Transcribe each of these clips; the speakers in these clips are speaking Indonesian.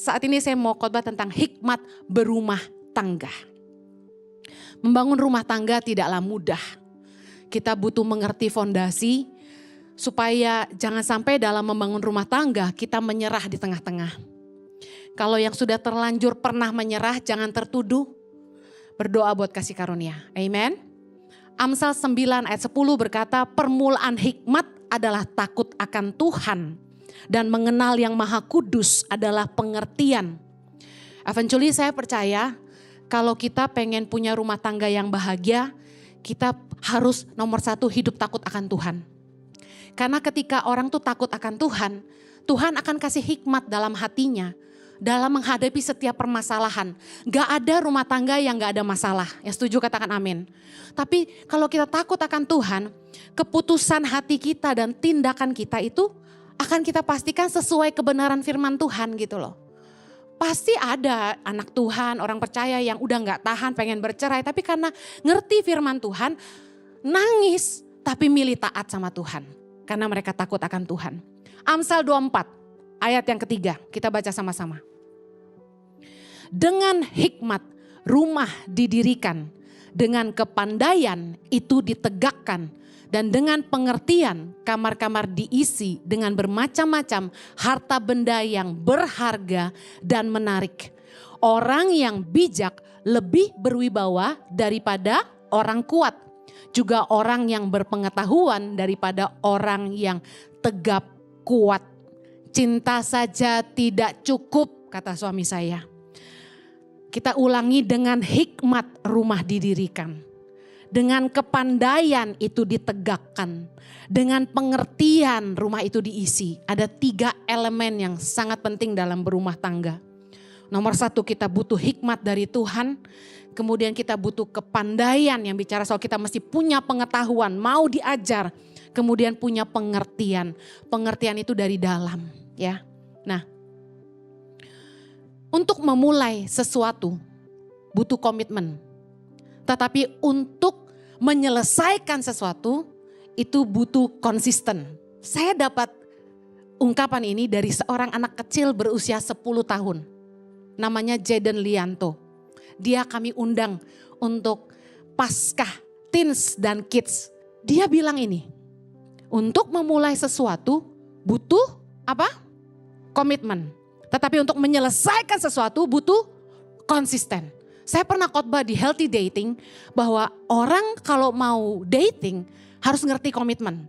Saat ini saya mau khotbah tentang hikmat berumah tangga. Membangun rumah tangga tidaklah mudah. Kita butuh mengerti fondasi supaya jangan sampai dalam membangun rumah tangga kita menyerah di tengah-tengah. Kalau yang sudah terlanjur pernah menyerah jangan tertuduh. Berdoa buat kasih karunia. Amen. Amsal 9 ayat 10 berkata, permulaan hikmat adalah takut akan Tuhan. Dan mengenal yang maha kudus adalah pengertian. Eventually saya percaya kalau kita pengen punya rumah tangga yang bahagia, kita harus nomor satu hidup takut akan Tuhan. Karena ketika orang tuh takut akan Tuhan, Tuhan akan kasih hikmat dalam hatinya. Dalam menghadapi setiap permasalahan. Gak ada rumah tangga yang gak ada masalah. Yang setuju katakan amin. Tapi kalau kita takut akan Tuhan, keputusan hati kita dan tindakan kita itu akan kita pastikan sesuai kebenaran firman Tuhan gitu loh. Pasti ada anak Tuhan, orang percaya yang udah gak tahan pengen bercerai. Tapi karena ngerti firman Tuhan, nangis tapi milih taat sama Tuhan. Karena mereka takut akan Tuhan. Amsal 24 ayat yang ketiga, kita baca sama-sama. Dengan hikmat rumah didirikan, dengan kepandaian itu ditegakkan, dan dengan pengertian kamar-kamar diisi dengan bermacam-macam harta benda yang berharga dan menarik. Orang yang bijak lebih berwibawa daripada orang kuat, juga orang yang berpengetahuan daripada orang yang tegap kuat. Cinta saja tidak cukup, kata suami saya. Kita ulangi, dengan hikmat rumah didirikan. Dengan kepandaian itu ditegakkan. Dengan pengertian rumah itu diisi. Ada 3 elemen yang sangat penting dalam berumah tangga. Nomor 1, kita butuh hikmat dari Tuhan. Kemudian kita butuh kepandaian yang bicara soal kita mesti punya pengetahuan, mau diajar. Kemudian punya pengertian. Pengertian itu dari dalam, ya. Nah, untuk memulai sesuatu butuh komitmen. Tetapi untuk menyelesaikan sesuatu itu butuh konsisten. Saya dapat ungkapan ini dari seorang anak kecil berusia 10 tahun. Namanya Jaden Lianto. Dia kami undang untuk Paskah Teens dan Kids. Dia bilang ini, untuk memulai sesuatu butuh apa? Komitmen. Tetapi untuk menyelesaikan sesuatu butuh konsisten. Saya pernah khotbah di Healthy Dating bahwa orang kalau mau dating harus ngerti komitmen.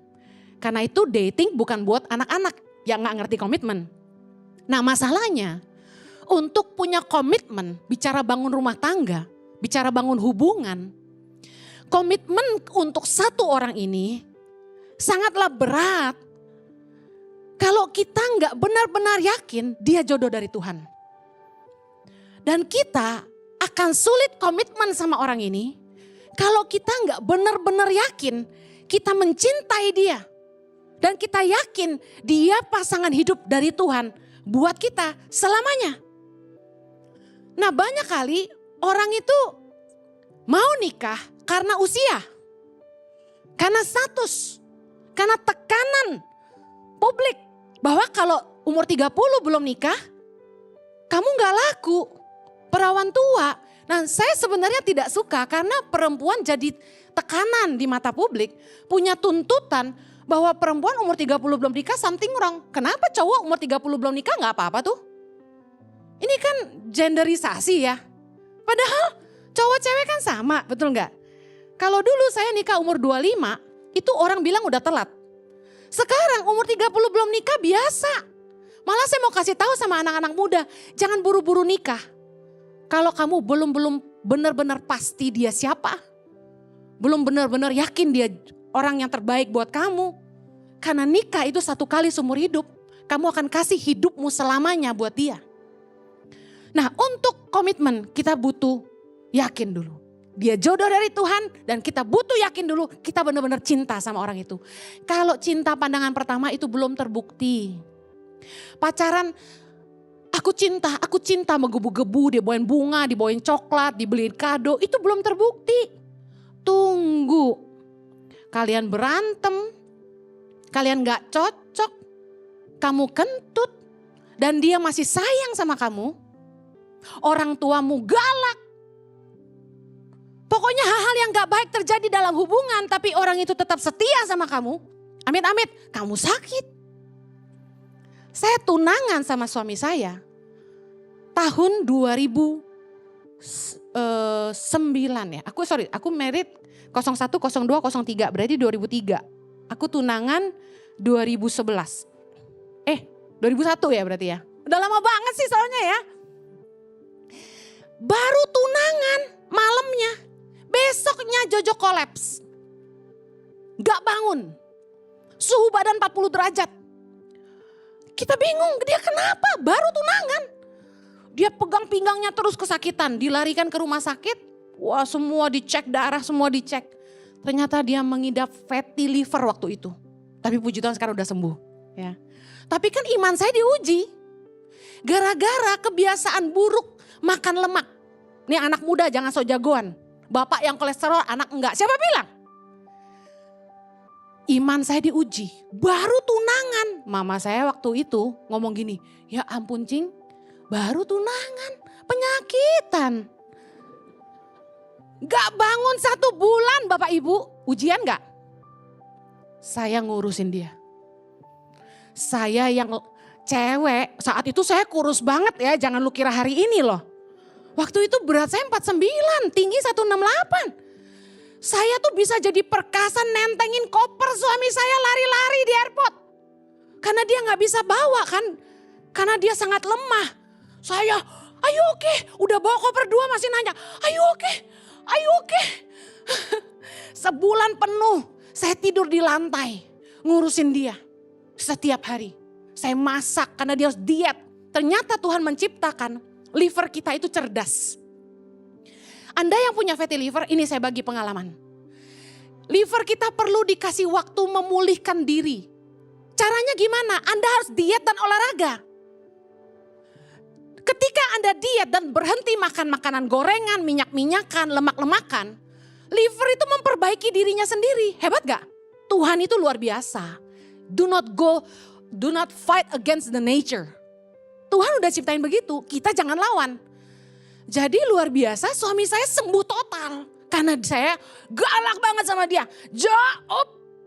Karena itu dating bukan buat anak-anak yang gak ngerti komitmen. Nah masalahnya untuk punya komitmen, bicara bangun rumah tangga, bicara bangun hubungan. Komitmen untuk satu orang ini sangatlah berat. Kalau kita nggak benar-benar yakin dia jodoh dari Tuhan. Dan kita akan sulit komitmen sama orang ini. Kalau kita nggak benar-benar yakin kita mencintai dia. Dan kita yakin dia pasangan hidup dari Tuhan buat kita selamanya. Nah banyak kali orang itu mau nikah karena usia. Karena status. Karena tekanan publik. Bahwa kalau umur 30 belum nikah, kamu gak laku, perawan tua. Nah saya sebenarnya tidak suka karena perempuan jadi tekanan di mata publik. Punya tuntutan bahwa perempuan umur 30 belum nikah something wrong. Kenapa cowok umur 30 belum nikah gak apa-apa tuh? Ini kan genderisasi ya. Padahal cowok cewek kan sama, betul gak? Kalau dulu saya nikah umur 25, itu orang bilang udah telat. Sekarang umur 30 belum nikah biasa. Malah saya mau kasih tahu sama anak-anak muda, jangan buru-buru nikah. Kalau kamu belum benar-benar pasti dia siapa. Belum benar-benar yakin dia orang yang terbaik buat kamu. Karena nikah itu 1 kali seumur hidup. Kamu akan kasih hidupmu selamanya buat dia. Nah untuk komitmen kita butuh yakin dulu. Dia jodoh dari Tuhan dan kita butuh yakin dulu kita benar-benar cinta sama orang itu. Kalau cinta pandangan pertama itu belum terbukti. Pacaran, aku cinta menggebu-gebu, dibawain bunga, dibawain coklat, dibeliin kado, itu belum terbukti. Tunggu, kalian berantem, kalian gak cocok, kamu kentut, dan dia masih sayang sama kamu, orang tuamu galak, pokoknya hal-hal yang gak baik terjadi dalam hubungan, tapi orang itu tetap setia sama kamu, amit-amit kamu sakit. Saya tunangan sama suami saya tahun 2009 ya. Aku married 01, 02, 03, berarti 2003. Aku tunangan 2011. 2001 ya berarti ya. Udah lama banget sih soalnya ya. Baru tunangan malamnya, besoknya Jojo kolaps. Gak bangun. Suhu badan 40 derajat. Kita bingung, dia kenapa? Baru tunangan. Dia pegang pinggangnya terus kesakitan, dilarikan ke rumah sakit. Wah, semua dicek, darah semua dicek. Ternyata dia mengidap fatty liver waktu itu. Tapi puji Tuhan sekarang udah sembuh. Ya. Tapi kan iman saya diuji. Gara-gara kebiasaan buruk makan lemak. Nih anak muda jangan sok jagoan. Bapak yang kolesterol, anak enggak. Siapa bilang? Iman saya diuji. Baru tunangan. Mama saya waktu itu ngomong gini. Ya ampun Cing, baru tunangan. Penyakitan. Gak bangun 1 bulan Bapak Ibu. Ujian gak? Saya ngurusin dia. Saya yang cewek, saat itu saya kurus banget ya. Jangan lu kira hari ini loh. Waktu itu berat saya 49, tinggi 168. Saya tuh bisa jadi perkasa nentengin koper suami saya lari-lari di airport. Karena dia gak bisa bawa kan. Karena dia sangat lemah. Saya, ayo oke. Udah bawa koper 2 masih nanya, ayo oke. Ayo oke. Sebulan penuh saya tidur di lantai. Ngurusin dia. Setiap hari. Saya masak karena dia harus diet. Ternyata Tuhan menciptakan liver kita itu cerdas. Anda yang punya fatty liver, ini saya bagi pengalaman. Liver kita perlu dikasih waktu memulihkan diri. Caranya gimana? Anda harus diet dan olahraga. Ketika Anda diet dan berhenti makan makanan gorengan, minyak-minyakan, lemak-lemakan, liver itu memperbaiki dirinya sendiri. Hebat gak? Tuhan itu luar biasa. Do not fight against the nature. Tuhan udah ciptain begitu, kita jangan lawan. Jadi luar biasa suami saya sembuh total. Karena saya galak banget sama dia.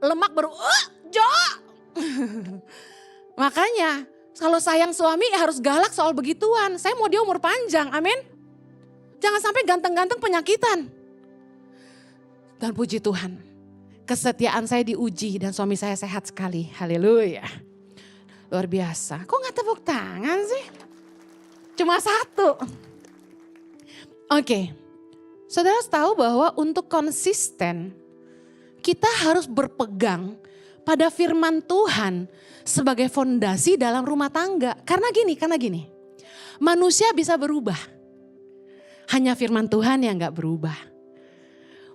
Lemak baru, Jo. Makanya kalau sayang suami harus galak soal begituan. Saya mau dia umur panjang, amin. Jangan sampai ganteng-ganteng penyakitan. Dan puji Tuhan, kesetiaan saya diuji dan suami saya sehat sekali. Haleluya. Luar biasa. Kok gak tepuk tangan sih? Cuma 1. Oke, saudara tahu bahwa untuk konsisten kita harus berpegang pada firman Tuhan sebagai fondasi dalam rumah tangga. Karena gini, manusia bisa berubah. Hanya firman Tuhan yang gak berubah.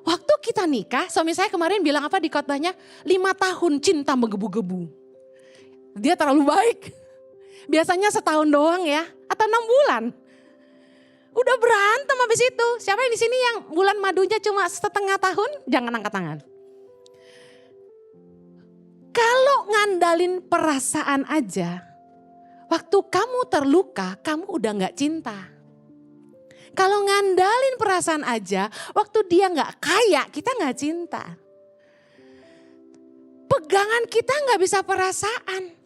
Waktu kita nikah, suami saya kemarin bilang apa di khotbahnya? 5 tahun cinta menggebu-gebu. Dia terlalu baik. Biasanya setahun doang ya, atau 6 bulan. Udah berantem habis itu. Siapa yang di sini yang bulan madunya cuma setengah tahun? Jangan angkat tangan. Kalau ngandalin perasaan aja, waktu kamu terluka, kamu udah gak cinta. Kalau ngandalin perasaan aja, waktu dia gak kaya, kita gak cinta. Pegangan kita gak bisa perasaan.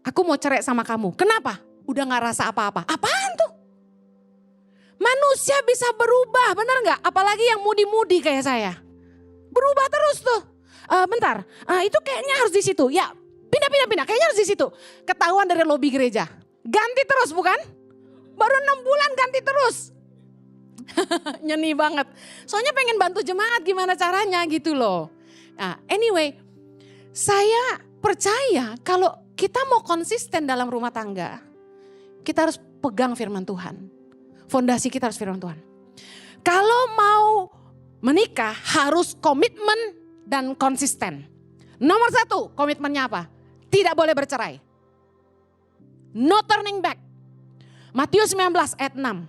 Aku mau cerai sama kamu, kenapa? Udah gak rasa apa-apa. Apaan tuh? Manusia bisa berubah, benar nggak? Apalagi yang mudi-mudi kayak saya. Berubah terus tuh. Bentar, itu kayaknya harus di situ. Ya, pindah. Kayaknya harus di situ. Ketahuan dari lobi gereja. Ganti terus bukan? Baru 6 bulan ganti terus. Nyeni banget. Soalnya pengen bantu jemaat gimana caranya gitu loh. Nah, anyway, saya percaya kalau kita mau konsisten dalam rumah tangga, kita harus pegang firman Tuhan. Fondasi kita harus firman Tuhan. Kalau mau menikah harus komitmen dan konsisten. Nomor 1 komitmennya apa? Tidak boleh bercerai. No turning back. Matius 19 ayat 6.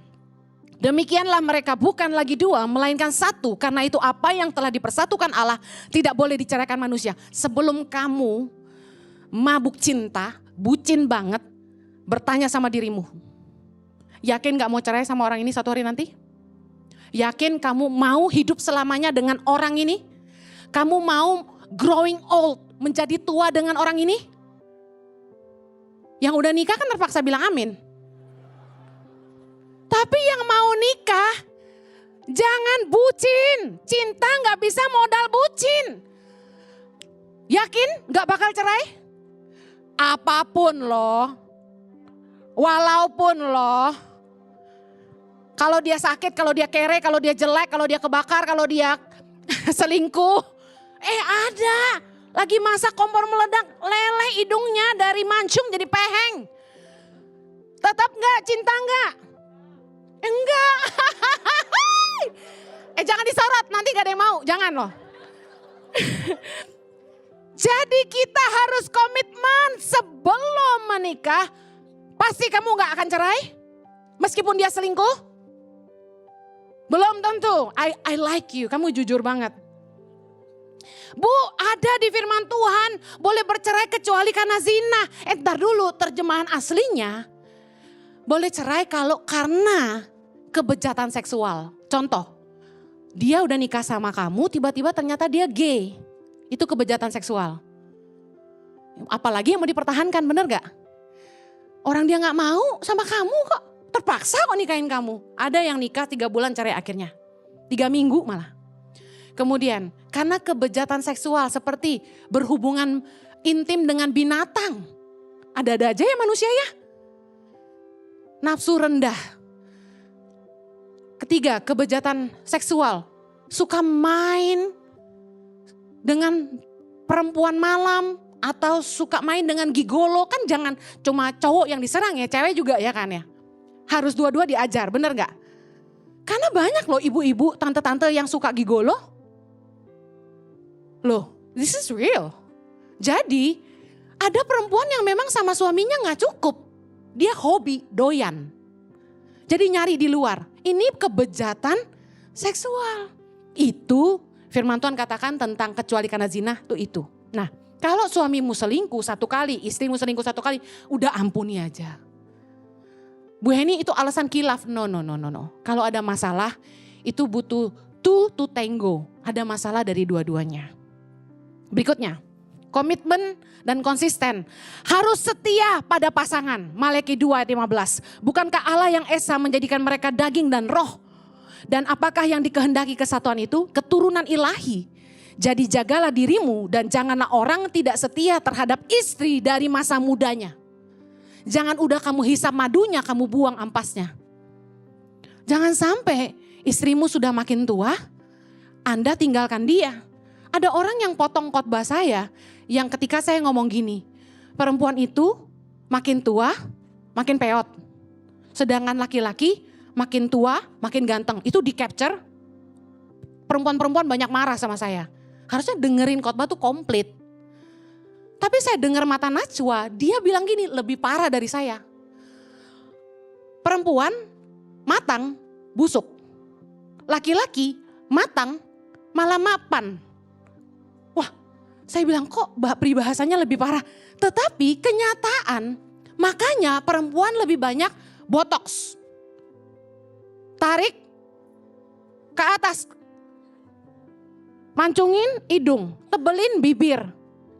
Demikianlah mereka bukan lagi 2 melainkan 1. Karena itu apa yang telah dipersatukan Allah tidak boleh diceraikan manusia. Sebelum kamu mabuk cinta, bucin banget, bertanya sama dirimu. Yakin gak mau cerai sama orang ini satu hari nanti? Yakin kamu mau hidup selamanya dengan orang ini? Kamu mau growing old, menjadi tua dengan orang ini? Yang udah nikah kan terpaksa bilang amin. Tapi yang mau nikah, jangan bucin. Cinta gak bisa modal bucin. Yakin gak bakal cerai? Apapun loh. Walaupun loh. Kalau dia sakit, kalau dia kere, kalau dia jelek, kalau dia kebakar, kalau dia selingkuh. Ada. Lagi masak kompor meledak, leleh hidungnya dari mancung jadi peheng. Tetap gak cinta gak? Enggak. Jangan disorot, nanti gak ada yang mau. Jangan loh. Jadi kita harus komitmen sebelum menikah. Pasti kamu gak akan cerai? Meskipun dia selingkuh? Belum tentu. I like you, kamu jujur banget. Bu, ada di firman Tuhan boleh bercerai kecuali karena zina. Ntar dulu, terjemahan aslinya boleh cerai kalau karena kebejatan seksual. Contoh, dia udah nikah sama kamu, tiba-tiba ternyata dia gay. Itu kebejatan seksual. Apalagi yang mau dipertahankan, bener gak? Orang dia gak mau sama kamu kok. Terpaksa kok nikahin kamu. Ada yang nikah 3 bulan cerai akhirnya. 3 minggu malah. Kemudian karena kebejatan seksual seperti berhubungan intim dengan binatang. Ada-ada aja ya manusia ya. Nafsu rendah. Ketiga, kebejatan seksual. Suka main dengan perempuan malam. Atau suka main dengan gigolo. Kan jangan cuma cowok yang diserang ya, cewek juga ya kan ya. Harus dua-dua diajar, bener gak? Karena banyak loh ibu-ibu, tante-tante yang suka gigolo. Loh, this is real. Jadi ada perempuan yang memang sama suaminya gak cukup. Dia hobi, doyan. Jadi nyari di luar. Ini kebejatan seksual. Itu firman Tuhan katakan tentang kecuali karena zina tuh itu. Nah, kalau suamimu selingkuh 1 kali, istrimu selingkuh 1 kali, udah ampuni aja. Bu Heni itu alasan kilaf. No. Kalau ada masalah itu butuh two to tango. Ada masalah dari dua-duanya. Berikutnya, komitmen dan konsisten. Harus setia pada pasangan. Malaki 2 ayat 15. Bukankah Allah yang esa menjadikan mereka daging dan roh? Dan apakah yang dikehendaki kesatuan itu? Keturunan ilahi. Jadi jagalah dirimu dan janganlah orang tidak setia terhadap istri dari masa mudanya. Jangan udah kamu hisap madunya, kamu buang ampasnya. Jangan sampai istrimu sudah makin tua, Anda tinggalkan dia. Ada orang yang potong khotbah saya, yang ketika saya ngomong gini, perempuan itu makin tua, makin peot. Sedangkan laki-laki makin tua, makin ganteng. Itu di capture, perempuan-perempuan banyak marah sama saya. Harusnya dengerin khotbah tuh komplit. Tapi saya dengar mata Najwa, dia bilang gini, lebih parah dari saya. Perempuan matang, busuk. Laki-laki matang, malah mapan. Wah, saya bilang kok peribahasanya lebih parah. Tetapi kenyataan, makanya perempuan lebih banyak botox. Tarik ke atas. Mancungin hidung, tebelin bibir.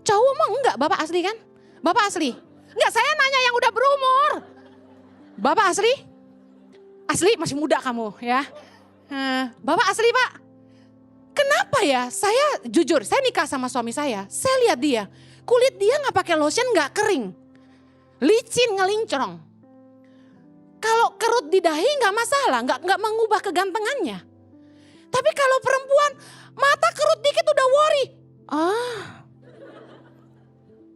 Cowok mah enggak, Bapak asli kan? Bapak asli? Enggak, saya nanya yang udah berumur. Bapak asli? Asli, masih muda kamu ya. Bapak asli Pak? Kenapa ya? Saya jujur, saya nikah sama suami saya lihat dia. Kulit dia gak pakai lotion, gak kering. Licin, ngelincrong. Kalau kerut di dahi gak masalah, gak mengubah kegantengannya. Tapi kalau perempuan, mata kerut dikit udah worry.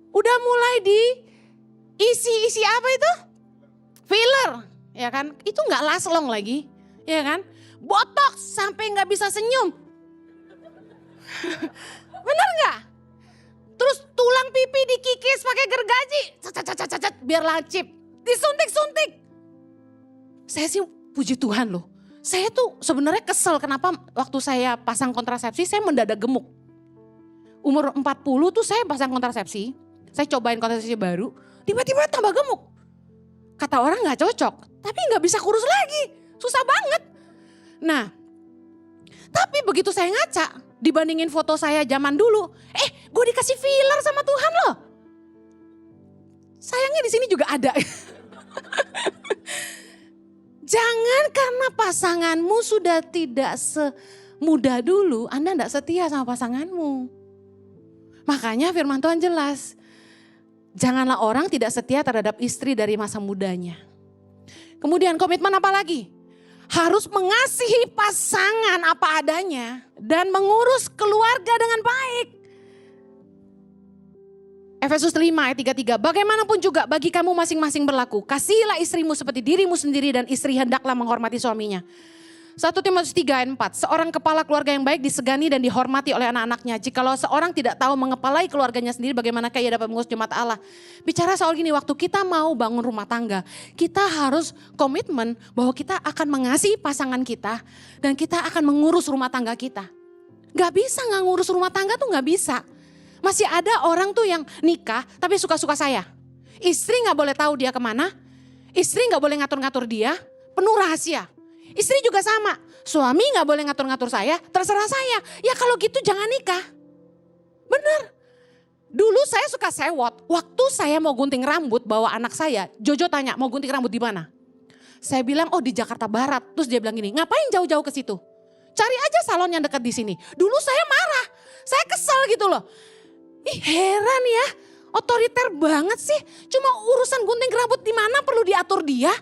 Udah mulai di isi apa itu? Filler, ya kan? Itu nggak last long lagi, ya kan? Botox sampai nggak bisa senyum. Bener nggak? Terus tulang pipi dikikis pakai gergaji, biar lancip. Disuntik-suntik. Saya sih puji Tuhan loh. Saya tuh sebenarnya kesel kenapa waktu saya pasang kontrasepsi saya mendadak gemuk. Umur 40 tuh saya pasang kontrasepsi. Saya cobain kontrasepsi baru, tiba-tiba tambah gemuk. kata orang gak cocok. Tapi gak bisa kurus lagi, susah banget. Nah, tapi begitu saya ngaca, dibandingin foto saya zaman dulu, gue dikasih filler sama Tuhan loh. Sayangnya di sini juga ada. Jangan karena pasanganmu sudah tidak semuda dulu, Anda tidak setia sama pasanganmu. Makanya firman Tuhan jelas, janganlah orang tidak setia terhadap istri dari masa mudanya. Kemudian komitmen apa lagi? Harus mengasihi pasangan apa adanya dan mengurus keluarga dengan baik. Efesus 5 ayat 33, bagaimanapun juga bagi kamu masing-masing berlaku. Kasihilah istrimu seperti dirimu sendiri dan istri hendaklah menghormati suaminya. 1 Timotius 3 ayat 4, seorang kepala keluarga yang baik disegani dan dihormati oleh anak-anaknya. Jikalau seorang tidak tahu mengepalai keluarganya sendiri, bagaimanakah ia dapat mengurus jemaat Allah. Bicara soal gini, waktu kita mau bangun rumah tangga, kita harus komitmen bahwa kita akan mengasihi pasangan kita dan kita akan mengurus rumah tangga kita. Gak bisa gak ngurus rumah tangga tuh gak bisa. Masih ada orang tuh yang nikah tapi suka-suka saya. Istri gak boleh tahu dia kemana, istri gak boleh ngatur-ngatur dia, penuh rahasia. Istri juga sama, suami gak boleh ngatur-ngatur saya, terserah saya. Ya kalau gitu jangan nikah. Bener. Dulu saya suka sewot, waktu saya mau gunting rambut bawa anak saya, Jojo tanya mau gunting rambut di mana? Saya bilang di Jakarta Barat, terus dia bilang gini, ngapain jauh-jauh ke situ? Cari aja salon yang dekat di sini. Dulu saya marah, saya kesel gitu loh. Ih heran ya, otoriter banget sih. Cuma urusan gunting rambut di mana perlu diatur dia.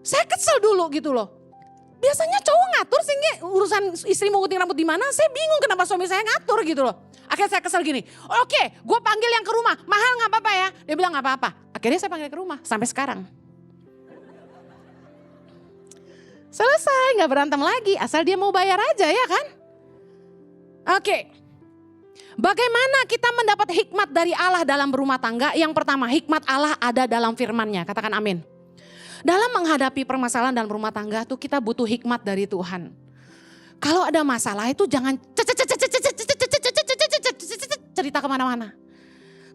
Saya kesel dulu gitu loh. Biasanya cowok ngatur sih urusan istri mau gunting rambut di mana. Saya bingung kenapa suami saya ngatur gitu loh. Akhirnya saya kesel gini, oke gue panggil yang ke rumah, mahal gak apa-apa ya. Dia bilang gak apa-apa. Akhirnya saya panggil ke rumah sampai sekarang. Selesai, gak berantem lagi asal dia mau bayar aja ya kan. Oke. Bagaimana kita mendapat hikmat dari Allah dalam berumah tangga? Yang pertama, hikmat Allah ada dalam firman-Nya. Katakan amin. Dalam menghadapi permasalahan dalam rumah tangga tuh kita butuh hikmat dari Tuhan. Kalau ada masalah itu jangan cerita kemana-mana.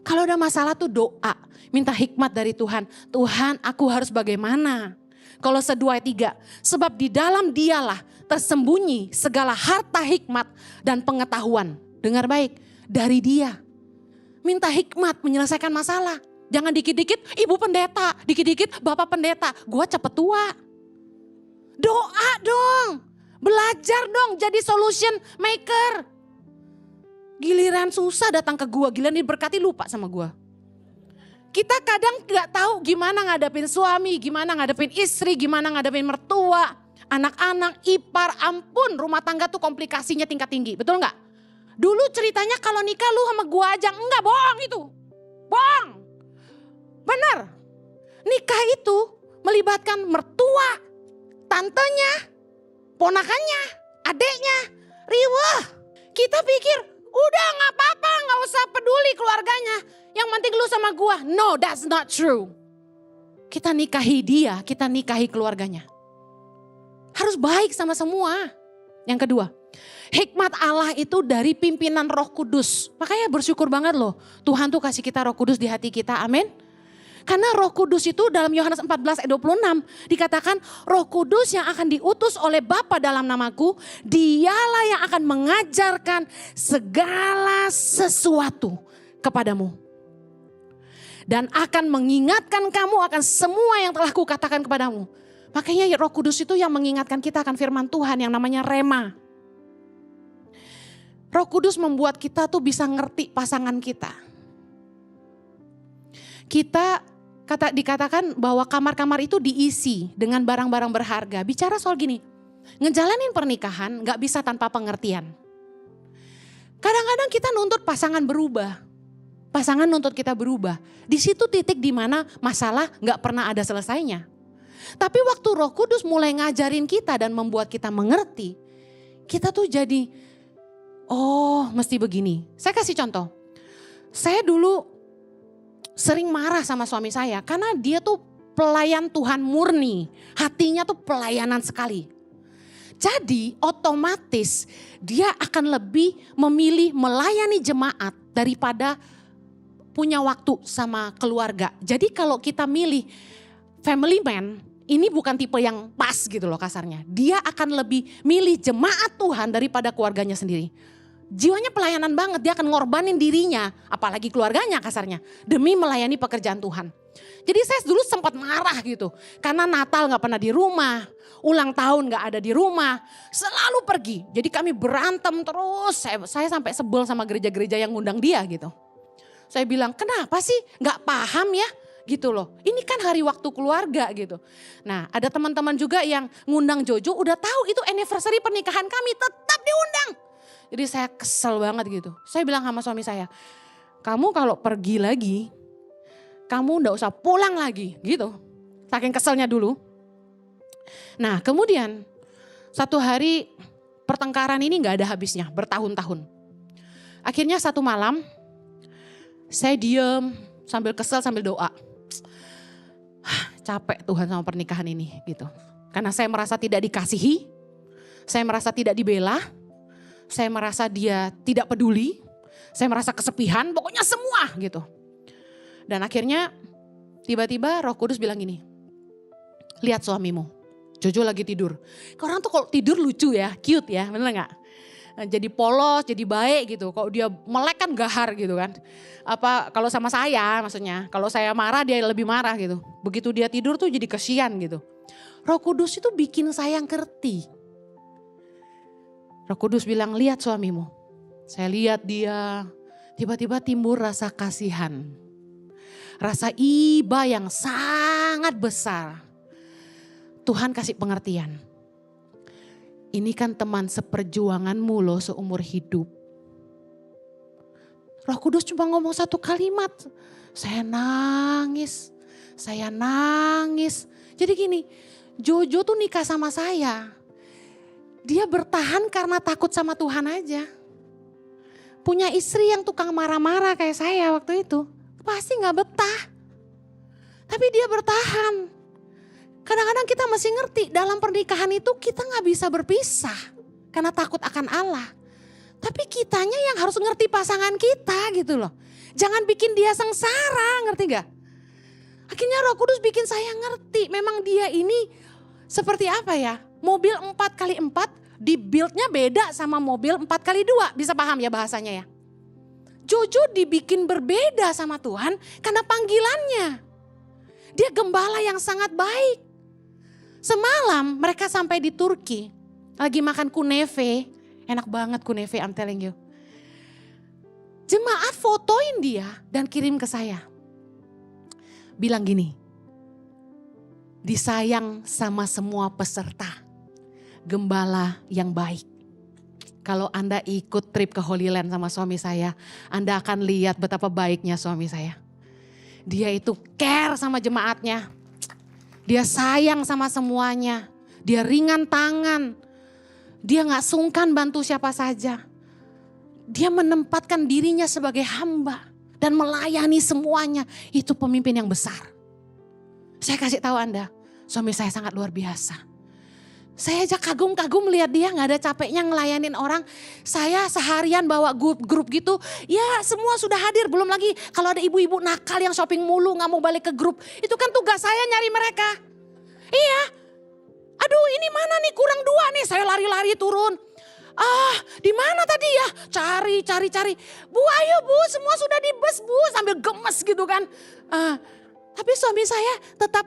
Kalau ada masalah tuh doa, minta hikmat dari Tuhan. Tuhan, aku harus bagaimana? Kolose 2 ayat 3, sebab di dalam dialah tersembunyi segala harta hikmat dan pengetahuan. Dengar baik, dari dia. Minta hikmat menyelesaikan masalah. Jangan dikit-dikit ibu pendeta, dikit-dikit bapak pendeta. Gua cepet tua. Doa dong, belajar dong jadi solution maker. Giliran susah datang ke gua, giliran diberkati lupa sama gua. Kita kadang gak tahu gimana ngadepin suami, gimana ngadepin istri, gimana ngadepin mertua, anak-anak, ipar, ampun rumah tangga tuh komplikasinya tingkat tinggi, betul gak? Dulu ceritanya kalau nikah lu sama gua aja, enggak bohong itu, bohong. Benar, nikah itu melibatkan mertua, tantenya, ponakannya, adeknya, riweh. Kita pikir udah gak apa-apa, gak usah peduli keluarganya. Yang penting lu sama gua. No, that's not true. Kita nikahi dia, kita nikahi keluarganya. Harus baik sama semua. Yang kedua, hikmat Allah itu dari pimpinan Roh Kudus. Makanya bersyukur banget loh. Tuhan tuh kasih kita Roh Kudus di hati kita, amin. Karena Roh Kudus itu dalam Yohanes 14 ayat 26 dikatakan Roh Kudus yang akan diutus oleh Bapa dalam namaku, dialah yang akan mengajarkan segala sesuatu kepadamu. Dan akan mengingatkan kamu akan semua yang telah kukatakan kepadamu. Makanya Roh Kudus itu yang mengingatkan kita akan firman Tuhan yang namanya Rema. Roh Kudus membuat kita tuh bisa ngerti pasangan kita. Dikatakan bahwa kamar-kamar itu diisi dengan barang-barang berharga. Bicara soal gini, ngejalanin pernikahan gak bisa tanpa pengertian. Kadang-kadang kita nuntut pasangan berubah. Pasangan nuntut kita berubah. Di situ titik di mana masalah gak pernah ada selesainya. Tapi waktu Roh Kudus mulai ngajarin kita dan membuat kita mengerti, kita tuh jadi, mesti begini. Saya kasih contoh. Saya dulu sering marah sama suami saya karena dia tuh pelayan Tuhan murni. Hatinya tuh pelayanan sekali. Jadi otomatis dia akan lebih memilih melayani jemaat daripada punya waktu sama keluarga. Jadi kalau kita milih family man, ini bukan tipe yang pas gitu loh kasarnya. Dia akan lebih milih jemaat Tuhan daripada keluarganya sendiri. Jiwanya pelayanan banget, dia akan ngorbanin dirinya, apalagi keluarganya kasarnya, demi melayani pekerjaan Tuhan. Jadi saya dulu sempat marah gitu, karena Natal gak pernah di rumah, ulang tahun gak ada di rumah, selalu pergi. Jadi kami berantem terus, saya sampai sebel sama gereja-gereja yang ngundang dia gitu. Saya bilang, kenapa sih gak paham ya? Gitu loh, ini kan hari waktu keluarga gitu. Nah ada teman-teman juga yang ngundang Jojo udah tahu itu anniversary pernikahan kami tetap diundang. Jadi saya kesel banget gitu. Saya bilang sama suami saya, kamu kalau pergi lagi, kamu ndak usah pulang lagi gitu. Saking keselnya dulu. Nah kemudian satu hari pertengkaran ini gak ada habisnya bertahun-tahun. Akhirnya satu malam saya diem sambil kesel sambil doa. Capek Tuhan sama pernikahan ini gitu. Karena saya merasa tidak dikasihi, saya merasa tidak dibela, saya merasa dia tidak peduli, saya merasa kesepian, pokoknya semua gitu. Dan akhirnya tiba-tiba Roh Kudus bilang gini, lihat suamimu, Jojo lagi tidur. Orang tuh kalau tidur lucu ya, cute ya, bener gak? Jadi polos, jadi baik gitu. Kalau dia melek kan gahar gitu kan. Apa kalau sama saya maksudnya, kalau saya marah dia lebih marah gitu. Begitu dia tidur tuh jadi kesian gitu. Roh Kudus itu bikin saya ngerti. Roh Kudus bilang, lihat suamimu. Saya lihat dia, tiba-tiba timbul rasa kasihan. Rasa iba yang sangat besar. Tuhan kasih pengertian. Ini kan teman seperjuanganmu loh seumur hidup. Roh Kudus cuma ngomong satu kalimat. Saya nangis. Jadi gini, Jojo tuh nikah sama saya. Dia bertahan karena takut sama Tuhan aja. Punya istri yang tukang marah-marah kayak saya waktu itu. Pasti gak betah. Tapi dia bertahan. Kadang-kadang kita masih ngerti dalam pernikahan itu kita gak bisa berpisah. Karena takut akan Allah. Tapi kitanya yang harus ngerti pasangan kita gitu loh. Jangan bikin dia sengsara, ngerti gak? Akhirnya Roh Kudus bikin saya ngerti. Memang dia ini seperti apa ya? Mobil 4x4 dibuildnya beda sama mobil 4x2. Bisa paham ya bahasanya ya? Jojo dibikin berbeda sama Tuhan karena panggilannya. Dia gembala yang sangat baik. Semalam mereka sampai di Turki, lagi makan kuneve, enak banget kuneve, I'm telling you. Jemaat fotoin dia dan kirim ke saya. Bilang gini, disayang sama semua peserta, gembala yang baik. Kalau Anda ikut trip ke Holy Land sama suami saya, Anda akan lihat betapa baiknya suami saya. Dia itu care sama jemaatnya. Dia sayang sama semuanya. Dia ringan tangan. Dia gak sungkan bantu siapa saja. Dia menempatkan dirinya sebagai hamba. Dan melayani semuanya. Itu pemimpin yang besar. Saya kasih tahu Anda. Suami saya sangat luar biasa. Saya aja kagum-kagum lihat dia gak ada capeknya ngelayanin orang. Saya seharian bawa grup gitu. Ya semua sudah hadir. Belum lagi kalau ada ibu-ibu nakal yang shopping mulu gak mau balik ke grup. Itu kan tugas saya nyari mereka. Iya. Aduh ini mana nih kurang 2 nih. Saya lari-lari turun. Di mana tadi ya? Cari. Bu ayo bu semua sudah di bus bu. Sambil gemes gitu kan. Tapi suami saya tetap.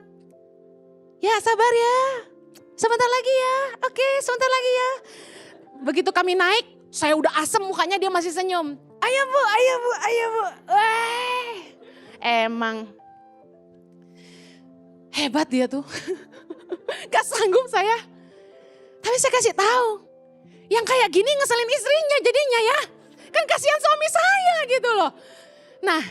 Ya sabar ya. Sebentar lagi ya, oke sebentar lagi ya. Begitu kami naik, saya udah asem mukanya dia masih senyum. Ayo bu. Wah, emang hebat dia tuh. Gak sanggup saya. Tapi saya kasih tahu, yang kayak gini ngeselin istrinya jadinya ya. Kan kasihan suami saya gitu loh. Nah,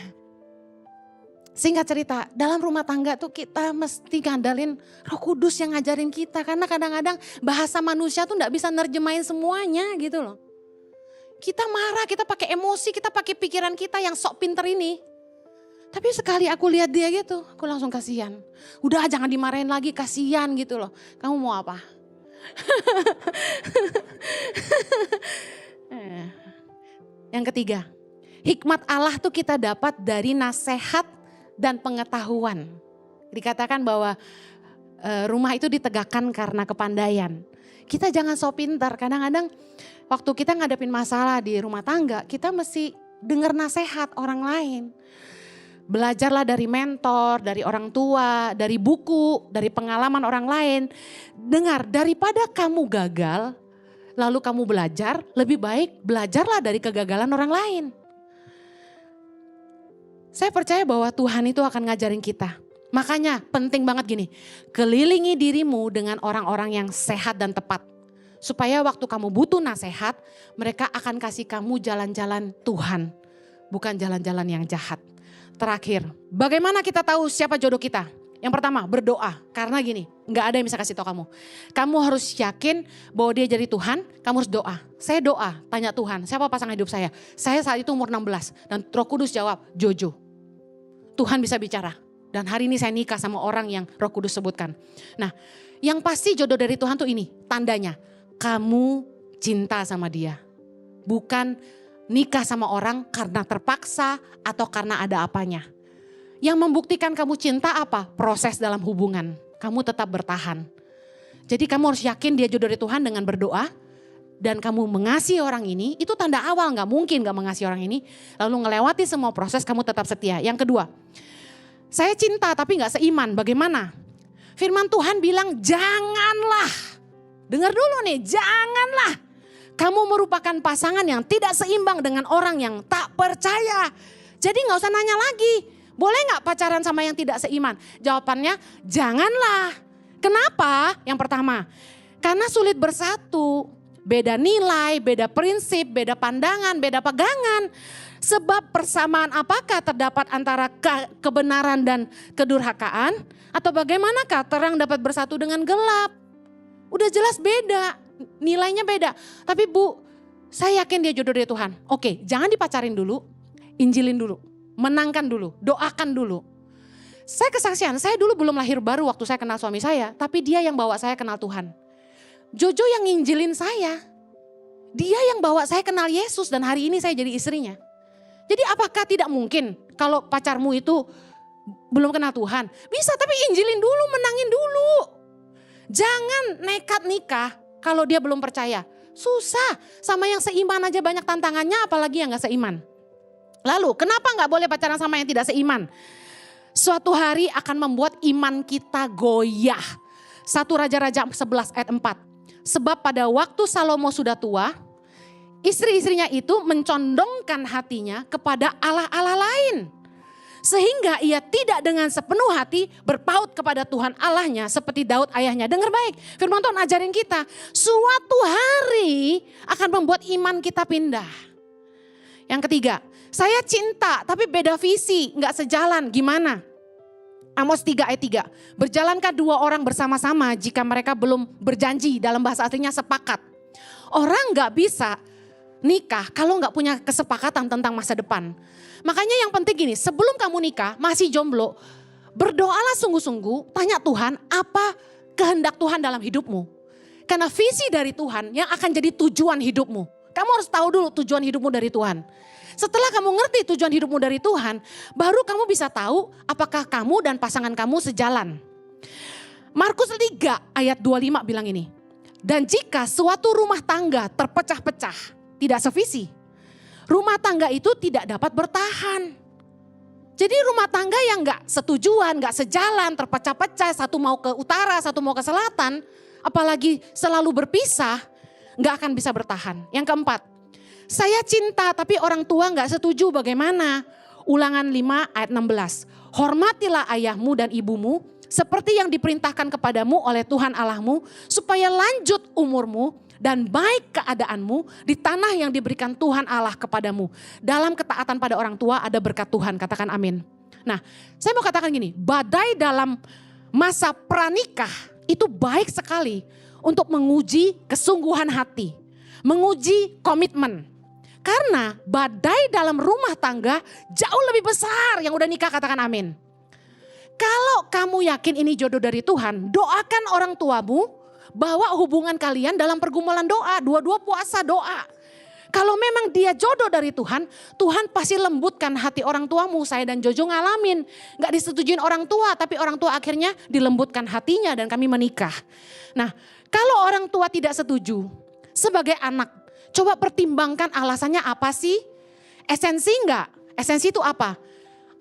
singkat cerita, dalam rumah tangga tuh kita mesti ngandalin Roh Kudus yang ngajarin kita. Karena kadang-kadang bahasa manusia tuh gak bisa nerjemahin semuanya gitu loh. Kita marah, kita pakai emosi, kita pakai pikiran kita yang sok pinter ini. Tapi sekali aku lihat dia gitu, aku langsung kasihan. Udah jangan dimarahin lagi, kasihan gitu loh. Kamu mau apa? Yang ketiga, Hikmat Allah tuh kita dapat dari nasihat dan pengetahuan. Dikatakan bahwa rumah itu ditegakkan karena kepandaian. Kita jangan so pintar, kadang-kadang waktu kita ngadepin masalah di rumah tangga, kita mesti dengar nasihat orang lain. Belajarlah dari mentor, dari orang tua, dari buku, dari pengalaman orang lain. Dengar, daripada kamu gagal, lalu kamu belajar, lebih baik belajarlah dari kegagalan orang lain. Saya percaya bahwa Tuhan itu akan ngajarin kita. Makanya penting banget gini, kelilingi dirimu dengan orang-orang yang sehat dan tepat. Supaya waktu kamu butuh nasihat, mereka akan kasih kamu jalan-jalan Tuhan. Bukan jalan-jalan yang jahat. Terakhir, bagaimana kita tahu siapa jodoh kita? Yang pertama, berdoa. Karena gini, gak ada yang bisa kasih tahu kamu. Kamu harus yakin bahwa dia jadi Tuhan, kamu harus doa. Saya doa, tanya Tuhan, siapa pasangan hidup saya? Saya saat itu umur 16 dan Roh Kudus jawab, Jojo. Tuhan bisa bicara. Dan hari ini saya nikah sama orang yang Roh Kudus sebutkan. Nah, yang pasti jodoh dari Tuhan tuh ini, tandanya. Kamu cinta sama dia. Bukan nikah sama orang karena terpaksa atau karena ada apanya. Yang membuktikan kamu cinta apa? Proses dalam hubungan. Kamu tetap bertahan. Jadi kamu harus yakin dia jodoh dari Tuhan dengan berdoa. Dan kamu mengasihi orang ini, itu tanda awal, gak mungkin gak mengasihi orang ini. Lalu ngelewati semua proses, kamu tetap setia. Yang kedua, saya cinta tapi gak seiman, bagaimana? Firman Tuhan bilang janganlah, dengar dulu nih, janganlah. Kamu merupakan pasangan yang tidak seimbang dengan orang yang tak percaya. Jadi gak usah nanya lagi, boleh gak pacaran sama yang tidak seiman? Jawabannya, janganlah. Kenapa? Yang pertama, karena sulit bersatu. Beda nilai, beda prinsip, beda pandangan, beda pegangan. Sebab persamaan apakah terdapat antara kebenaran dan kedurhakaan? Atau bagaimanakah terang dapat bersatu dengan gelap? Udah jelas beda, nilainya beda. Tapi Bu, saya yakin dia jodoh dari Tuhan. Oke, jangan dipacarin dulu, injilin dulu, menangkan dulu, doakan dulu. Saya kesaksian, saya dulu belum lahir baru waktu saya kenal suami saya. Tapi dia yang bawa saya kenal Tuhan. Jojo yang nginjilin saya. Dia yang bawa saya kenal Yesus dan hari ini saya jadi istrinya. Jadi apakah tidak mungkin kalau pacarmu itu belum kenal Tuhan? Bisa, tapi injilin dulu, menangin dulu. Jangan nekat nikah kalau dia belum percaya. Susah, sama yang seiman aja banyak tantangannya, apalagi yang gak seiman. Lalu kenapa gak boleh pacaran sama yang tidak seiman? Suatu hari akan membuat iman kita goyah. 1 Raja-Raja 11 ayat 4. Sebab pada waktu Salomo sudah tua, istri-istrinya itu mencondongkan hatinya kepada allah-allah lain. Sehingga ia tidak dengan sepenuh hati berpaut kepada Tuhan Allahnya seperti Daud ayahnya. Dengar baik, firman Tuhan ajarin kita, suatu hari akan membuat iman kita pindah. Yang ketiga, saya cinta tapi beda visi, gak sejalan, gimana? Amos 3 ayat 3, berjalankah dua orang bersama-sama jika mereka belum berjanji, dalam bahasa aslinya sepakat. Orang gak bisa nikah kalau gak punya kesepakatan tentang masa depan. Makanya yang penting gini, sebelum kamu nikah masih jomblo, berdoalah sungguh-sungguh, tanya Tuhan apa kehendak Tuhan dalam hidupmu. Karena visi dari Tuhan yang akan jadi tujuan hidupmu. Kamu harus tahu dulu tujuan hidupmu dari Tuhan. Setelah kamu ngerti tujuan hidupmu dari Tuhan, baru kamu bisa tahu apakah kamu dan pasangan kamu sejalan. Markus 3 ayat 25 bilang ini. Dan jika suatu rumah tangga terpecah-pecah, tidak sevisi, rumah tangga itu tidak dapat bertahan. Jadi rumah tangga yang gak setujuan, gak sejalan, terpecah-pecah, satu mau ke utara, satu mau ke selatan, apalagi selalu berpisah, gak akan bisa bertahan. Yang keempat, saya cinta tapi orang tua gak setuju, bagaimana? Ulangan 5 ayat 16. Hormatilah ayahmu dan ibumu seperti yang diperintahkan kepadamu oleh Tuhan Allahmu, supaya lanjut umurmu dan baik keadaanmu di tanah yang diberikan Tuhan Allah kepadamu. Dalam ketaatan pada orang tua ada berkat Tuhan, katakan amin. Nah, saya mau katakan gini, badai dalam masa pranikah itu baik sekali untuk menguji kesungguhan hati, menguji komitmen. Karena badai dalam rumah tangga jauh lebih besar. Yang udah nikah katakan amin. Kalau kamu yakin ini jodoh dari Tuhan, doakan orang tuamu, bawa hubungan kalian dalam pergumulan doa, dua-dua puasa doa. Kalau memang dia jodoh dari Tuhan, Tuhan pasti lembutkan hati orang tuamu. Saya dan Jojo ngalamin, gak disetujuin orang tua, tapi orang tua akhirnya dilembutkan hatinya dan kami menikah. Nah, kalau orang tua tidak setuju, sebagai anak, coba pertimbangkan alasannya apa sih? Esensi enggak? Esensi itu apa?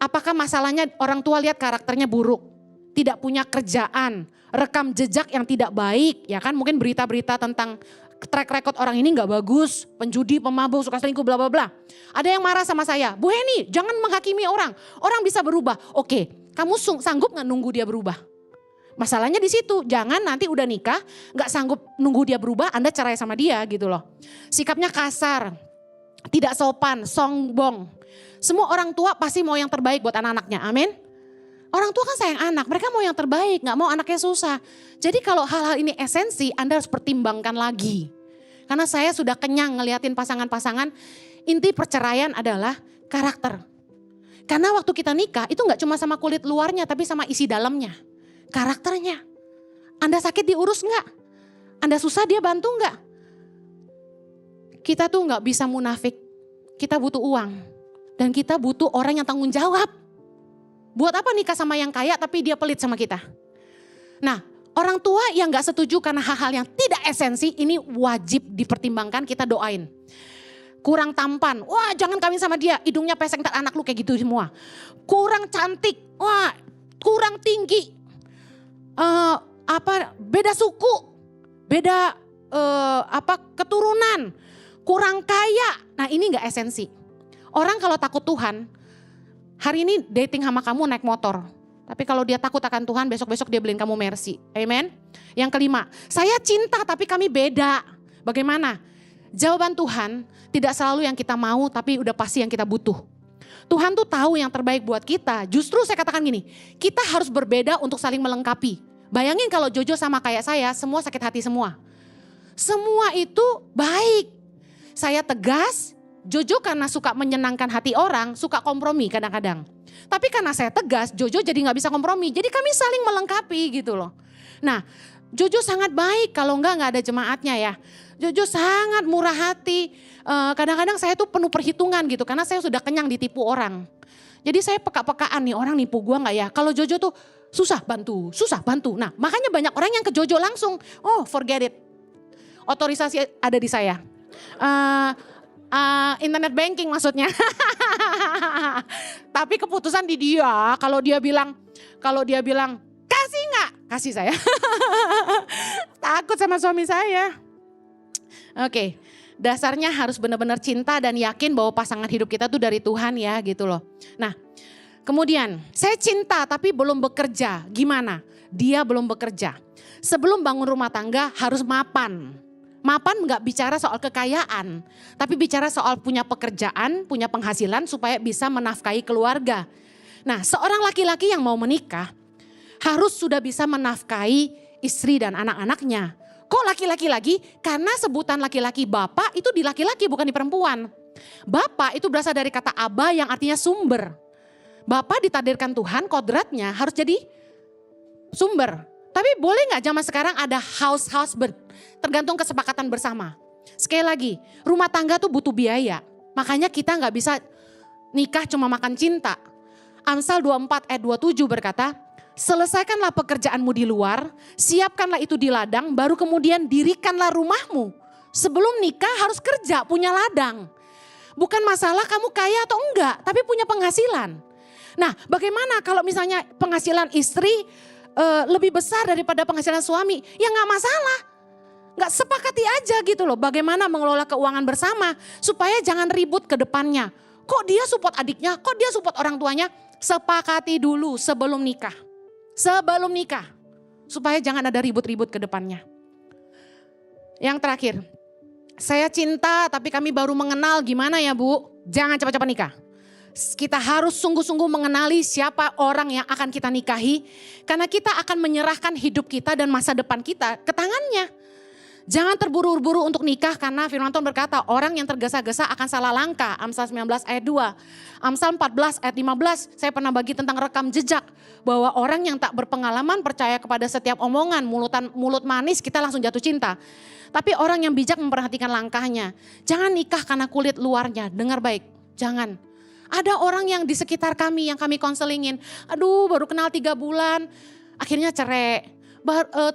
Apakah masalahnya orang tua lihat karakternya buruk, tidak punya kerjaan, rekam jejak yang tidak baik, ya kan? Mungkin berita-berita tentang track record orang ini nggak bagus, penjudi, pemabuk, suka selingkuh, bla bla bla. Ada yang marah sama saya, Bu Heni, jangan menghakimi orang bisa berubah. Oke, kamu sanggup nggak nunggu dia berubah? Masalahnya di situ, jangan nanti udah nikah, nggak sanggup nunggu dia berubah, Anda cerai sama dia gitu loh. Sikapnya kasar, tidak sopan, sombong. Semua orang tua pasti mau yang terbaik buat anak-anaknya, amin. Orang tua kan sayang anak, mereka mau yang terbaik, gak mau anaknya susah. Jadi kalau hal-hal ini esensi, Anda harus pertimbangkan lagi. Karena saya sudah kenyang ngeliatin pasangan-pasangan, inti perceraian adalah karakter. Karena waktu kita nikah itu gak cuma sama kulit luarnya, tapi sama isi dalamnya. Karakternya. Anda sakit diurus gak? Anda susah dia bantu gak? Kita tuh gak bisa munafik, kita butuh uang. Dan kita butuh orang yang tanggung jawab. Buat apa nikah sama yang kaya tapi dia pelit sama kita? Nah, orang tua yang gak setuju karena hal-hal yang tidak esensi, ini wajib dipertimbangkan, kita doain. Kurang tampan, wah jangan kawin sama dia, hidungnya pesek ntar anak lu kayak gitu semua. Kurang cantik, wah kurang tinggi. Beda suku, beda keturunan, kurang kaya. Nah ini gak esensi. Orang kalau takut Tuhan, hari ini dating sama kamu naik motor. Tapi kalau dia takut akan Tuhan, besok-besok dia beliin kamu Mercy. Amen. Yang kelima, saya cinta tapi kami beda. Bagaimana? Jawaban Tuhan tidak selalu yang kita mau, tapi udah pasti yang kita butuh. Tuhan tuh tahu yang terbaik buat kita. Justru saya katakan gini, kita harus berbeda untuk saling melengkapi. Bayangin kalau Jojo sama kayak saya, semua sakit hati semua. Semua itu baik. Saya tegas, Jojo karena suka menyenangkan hati orang, suka kompromi kadang-kadang. Tapi karena saya tegas, Jojo jadi gak bisa kompromi. Jadi kami saling melengkapi gitu loh. Nah, Jojo sangat baik, kalau enggak ada jemaatnya ya. Jojo sangat murah hati. Kadang-kadang saya tuh penuh perhitungan gitu, karena saya sudah kenyang ditipu orang. Jadi saya peka-pekaan nih, orang nipu gua gak ya. Kalau Jojo tuh susah bantu. Nah makanya banyak orang yang ke Jojo langsung, oh forget it. Otorisasi ada di saya. Internet banking maksudnya. Tapi keputusan di dia. Kalau dia bilang kasih nggak? Kasih saya. Takut sama suami saya. Oke, dasarnya harus benar-benar cinta dan yakin bahwa pasangan hidup kita tuh dari Tuhan ya gitu loh. Nah, kemudian saya cinta tapi belum bekerja. Gimana? Dia belum bekerja. Sebelum bangun rumah tangga harus mapan. Mapan nggak bicara soal kekayaan, tapi bicara soal punya pekerjaan, punya penghasilan supaya bisa menafkahi keluarga. Nah, seorang laki-laki yang mau menikah harus sudah bisa menafkahi istri dan anak-anaknya. Kok laki-laki lagi? Karena sebutan laki-laki bapak itu di laki-laki bukan di perempuan. Bapak itu berasal dari kata aba yang artinya sumber. Bapak ditakdirkan Tuhan, kodratnya harus jadi sumber. Tapi boleh gak zaman sekarang ada house husband? Tergantung kesepakatan bersama. Sekali lagi, rumah tangga tuh butuh biaya. Makanya kita gak bisa nikah cuma makan cinta. Amsal 24 ayat 27 berkata, selesaikanlah pekerjaanmu di luar, siapkanlah itu di ladang, baru kemudian dirikanlah rumahmu. Sebelum nikah harus kerja, punya ladang. Bukan masalah kamu kaya atau enggak, tapi punya penghasilan. Nah, bagaimana kalau misalnya penghasilan istri lebih besar daripada penghasilan suami? Ya gak masalah. Gak sepakati aja gitu loh, bagaimana mengelola keuangan bersama supaya jangan ribut ke depannya. Kok dia support adiknya, kok dia support orang tuanya? Sepakati dulu sebelum nikah. Sebelum nikah. Supaya jangan ada ribut-ribut ke depannya. Yang terakhir, saya cinta tapi kami baru mengenal, gimana ya Bu? Jangan cepat-cepat nikah. Kita harus sungguh-sungguh mengenali siapa orang yang akan kita nikahi. Karena kita akan menyerahkan hidup kita dan masa depan kita ke tangannya. Jangan terburu-buru untuk nikah karena firman Tuhan berkata orang yang tergesa-gesa akan salah langkah. Amsal 19 ayat 2. Amsal 14 ayat 15 saya pernah bagi tentang rekam jejak. Bahwa orang yang tak berpengalaman percaya kepada setiap omongan, mulut manis kita langsung jatuh cinta. Tapi orang yang bijak memperhatikan langkahnya. Jangan nikah karena kulit luarnya, dengar baik, jangan. Ada orang yang di sekitar kami yang kami konselingin, aduh baru kenal 3 bulan, akhirnya cerai.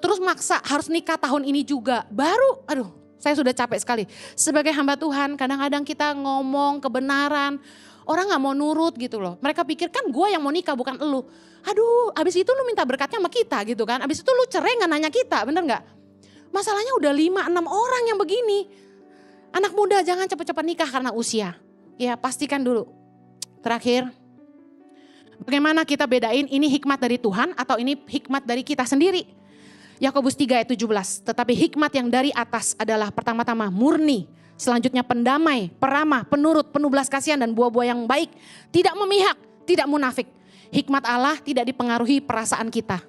Terus maksa harus nikah tahun ini juga. Baru, aduh saya sudah capek sekali. Sebagai hamba Tuhan kadang-kadang kita ngomong kebenaran. Orang gak mau nurut gitu loh. Mereka pikir kan gue yang mau nikah bukan elu. Aduh abis itu lu minta berkatnya sama kita gitu kan. Abis itu lu cerai gak nanya kita, bener gak? Masalahnya udah 5-6 orang yang begini. Anak muda jangan cepat-cepat nikah karena usia. Ya pastikan dulu. Terakhir. Bagaimana kita bedain ini hikmat dari Tuhan atau ini hikmat dari kita sendiri. Yakobus 3 ayat 17. Tetapi hikmat yang dari atas adalah pertama-tama murni. Selanjutnya pendamai, peramah, penurut, penuh belas kasihan dan buah-buah yang baik. Tidak memihak, tidak munafik. Hikmat Allah tidak dipengaruhi perasaan kita.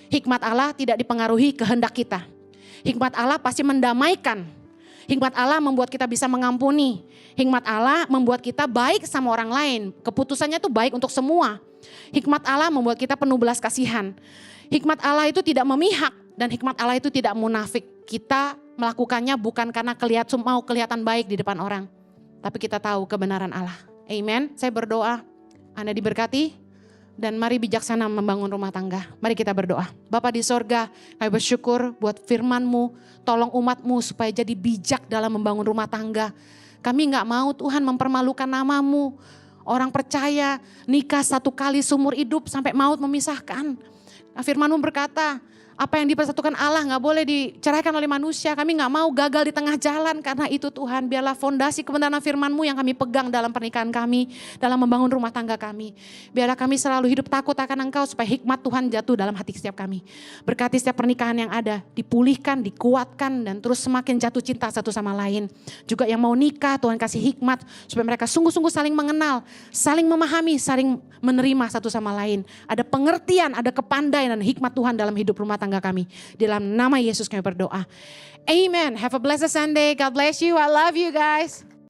Hikmat Allah tidak dipengaruhi kehendak kita. Hikmat Allah pasti mendamaikan. Hikmat Allah membuat kita bisa mengampuni. Hikmat Allah membuat kita baik sama orang lain. Keputusannya itu baik untuk semua. Hikmat Allah membuat kita penuh belas kasihan. Hikmat Allah itu tidak memihak dan hikmat Allah itu tidak munafik. Kita melakukannya bukan karena mau kelihatan baik di depan orang. Tapi kita tahu kebenaran Allah. Amen. Saya berdoa Anda diberkati. Dan mari bijaksana membangun rumah tangga. Mari kita berdoa. Bapa di sorga, kami bersyukur buat firman-Mu. Tolong umat-Mu supaya jadi bijak dalam membangun rumah tangga. Kami gak mau Tuhan mempermalukan nama-Mu. Orang percaya nikah 1 kali seumur hidup sampai maut memisahkan. Firman-Mu berkata, apa yang dipersatukan Allah gak boleh diceraikan oleh manusia. Kami gak mau gagal di tengah jalan. Karena itu Tuhan, biarlah fondasi kebenaran firman-Mu yang kami pegang dalam pernikahan kami. Dalam membangun rumah tangga kami. Biarlah kami selalu hidup takut akan Engkau supaya hikmat Tuhan jatuh dalam hati setiap kami. Berkati setiap pernikahan yang ada. Dipulihkan, dikuatkan dan terus semakin jatuh cinta satu sama lain. Juga yang mau nikah Tuhan kasih hikmat. Supaya mereka sungguh-sungguh saling mengenal. Saling memahami, saling menerima satu sama lain. Ada pengertian, ada kepandaian dan hikmat Tuhan dalam hidup rumah tangga kami. Dalam nama Yesus kami berdoa. Amen. Have a blessed Sunday. God bless you. I love you guys.